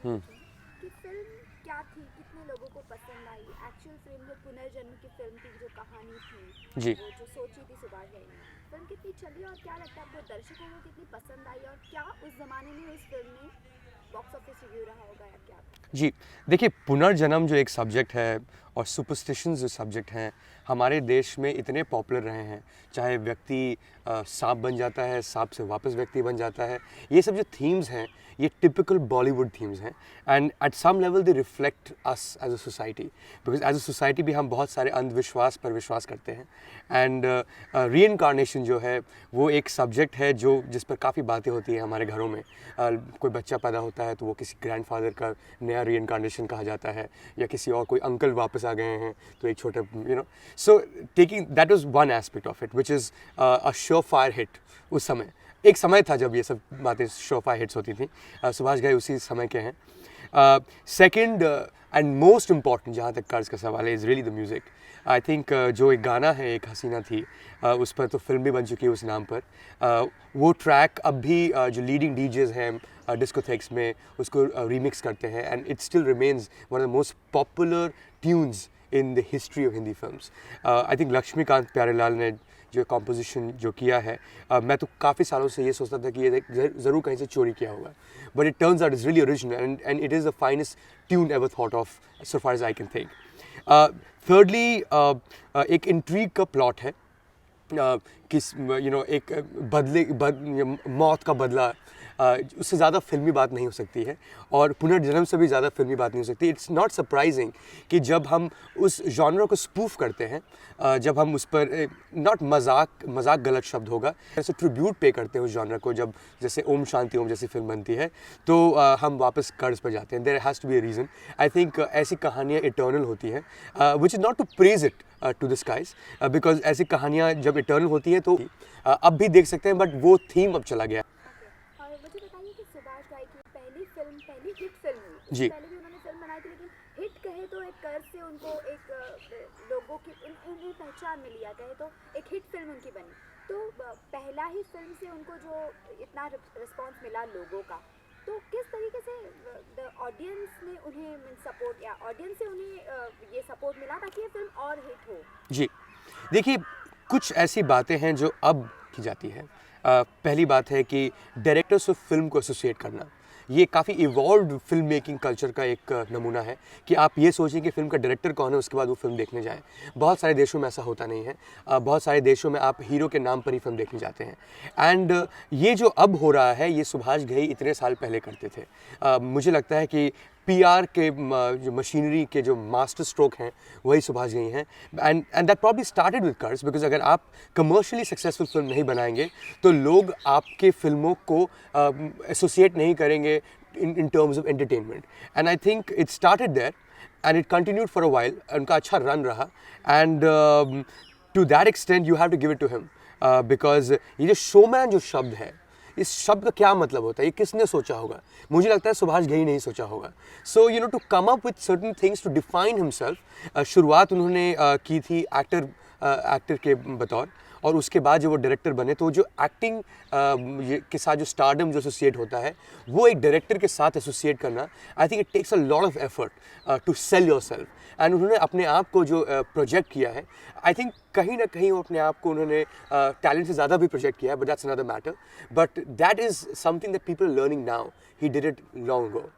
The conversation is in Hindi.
हम्म। कि फिल्म क्या थी, कितने लोगों को पसंद आई, एक्चुअल फिल्म जो पुनर्जन्म की फिल्म थी, जो कहानी थी, जी। वो जो सोची थी सुभाष घई ने, फिल्म कितनी चली और क्या लगता है आपको दर्शकों को कितनी पसंद आई, और क्या उस जमाने में उस फिल्म में बॉक्स ऑफिस रिव्यू रहा होगा या क्या था? जी, देखिए पुनर्जन्म जो एक सब्जेक्ट है और सुपरस्टिशंस जो सब्जेक्ट हैं हमारे देश में इतने पॉपुलर रहे हैं। चाहे व्यक्ति सांप बन जाता है, सांप से वापस व्यक्ति बन जाता है, ये सब जो थीम्स हैं ये टिपिकल बॉलीवुड थीम्स हैं and at some level they reflect us as a society, because as a society भी हम बहुत सारे अंधविश्वास पर विश्वास करते हैं। एंड रीइंकारनेशन जो है वो एक सब्जेक्ट है जो जिस पर काफ़ी बातें होती हैं हमारे घरों में। कोई बच्चा पैदा होता है तो वो किसी ग्रैंडफादर का नया रीइंकारनेशन कहा जाता है, या किसी और कोई अंकल वापस आ गए हैं तो एक छोटा so taking that was one aspect of it which is a sure fire hit. उस समय एक समय था जब ये सब बातें श्योर फायर हिट्स होती थी। सुभाष घई उसी समय के हैं। सेकेंड एंड मोस्ट इम्पॉर्टेंट जहाँ तक कर्ज का सवाल है is really the music. I think जो एक गाना है एक हसीना थी, उस पर तो फिल्म भी बन चुकी है उस नाम पर। वो ट्रैक अब भी जो लीडिंग डीजेज हैं डिस्कोथेक्स में उसको रीमिक्स करते हैं and it still remains one of the most popular tunes in the history of Hindi films. I think Laxmikant Pyarelal ने जो कॉम्पोजिशन जो किया है, मैं तो काफ़ी सालों से ये सोचता था कि ये ज़रूर कहीं से चोरी किया होगा, but it turns out is really original and it is the finest tune ever thought of so far as I can think. Thirdly एक इंट्रीग का प्लॉट है, किस एक मौत का बदला, उससे ज़्यादा फिल्मी बात नहीं हो सकती है और पुनर्जन्म से भी ज़्यादा फिल्मी बात नहीं हो सकती। इट्स नॉट सरप्राइजिंग कि जब हम उस जॉनर को स्पूफ करते हैं, जब हम उस पर नॉट मजाक गलत शब्द होगा, ऐसे ट्रिब्यूट पे करते हैं उस जॉनर को, जब जैसे ओम शांति ओम जैसी फिल्म बनती है तो हम वापस कर्ज पर जाते हैं। There has to be a reason. I think ऐसी कहानियाँ इटर्नल होती हैं, which is not to praise it to the skies, because ऐसी कहानियाँ जब इटर्नल होती हैं तो अब भी देख सकते हैं, बट वो थीम अब चला गया। और मुझे बताइए कि सुभाष घई की पहली फिल्म, पहली हिट फिल्म हुई, इससे जी। पहले भी उन्होंने फिल्म बनाई थी, लेकिन हिट कहे तो एक कर्ज से उनको एक लोगों की उन्हें पहचान मिली, या कहे तो एक हिट फिल्म उनकी बनी। तो पहला ही फिल्म से उनको जो इतना रिस्पॉन्स मिला लोगों का, तो किस तरीके से द ऑडियंस ने उन्हें सपोर्ट, या ऑडियंस से उन्हें ये सपोर्ट मिला ताकि ये फिल्म और हिट हो? जी, देखिए कुछ ऐसी बातें हैं जो अब की जाती हैं। पहली बात है कि डायरेक्टर्स ऑफ फिल्म को एसोसिएट करना, ये काफ़ी इवॉल्व्ड फिल्म मेकिंग कल्चर का एक नमूना है कि आप ये सोचें कि फ़िल्म का डायरेक्टर कौन है उसके बाद वो फिल्म देखने जाएं। बहुत सारे देशों में ऐसा होता नहीं है। बहुत सारे देशों में आप हीरो के नाम पर ही फिल्म देखने जाते हैं। एंड ये जो अब हो रहा है ये सुभाष घई इतने साल पहले करते थे। मुझे लगता है कि पीआर के जो मशीनरी के जो मास्टर स्ट्रोक हैं वही सुभाष घई हैं। And that probably started with कर्ज, बिकॉज अगर आप कमर्शियली सक्सेसफुल फिल्म नहीं बनाएंगे तो लोग आपके फिल्मों को एसोसिएट नहीं करेंगे in terms of entertainment. And I think it started there and it continued for a while. उनका अच्छा रन रहा and to that extent you have to give it to him, because ये जो शोमैन जो शब्द है, इस शब्द का क्या मतलब होता है, ये किसने सोचा होगा? मुझे लगता है सुभाष घई ने ही सोचा होगा। So to come up with certain things to define himself, शुरुआत उन्होंने की थी एक्टर के बतौर, और उसके बाद जब वो डायरेक्टर बने तो जो एक्टिंग के साथ जो स्टारडम जो एसोसिएट होता है वो एक डायरेक्टर के साथ एसोसिएट करना, I think it takes a lot of effort to sell yourself. And उन्होंने अपने आप को जो प्रोजेक्ट किया है, आई थिंक कहीं ना कहीं वो अपने आप को उन्होंने टैलेंट से ज़्यादा भी प्रोजेक्ट किया है, but that's another matter. But that is something that people are learning now, he did it long ago.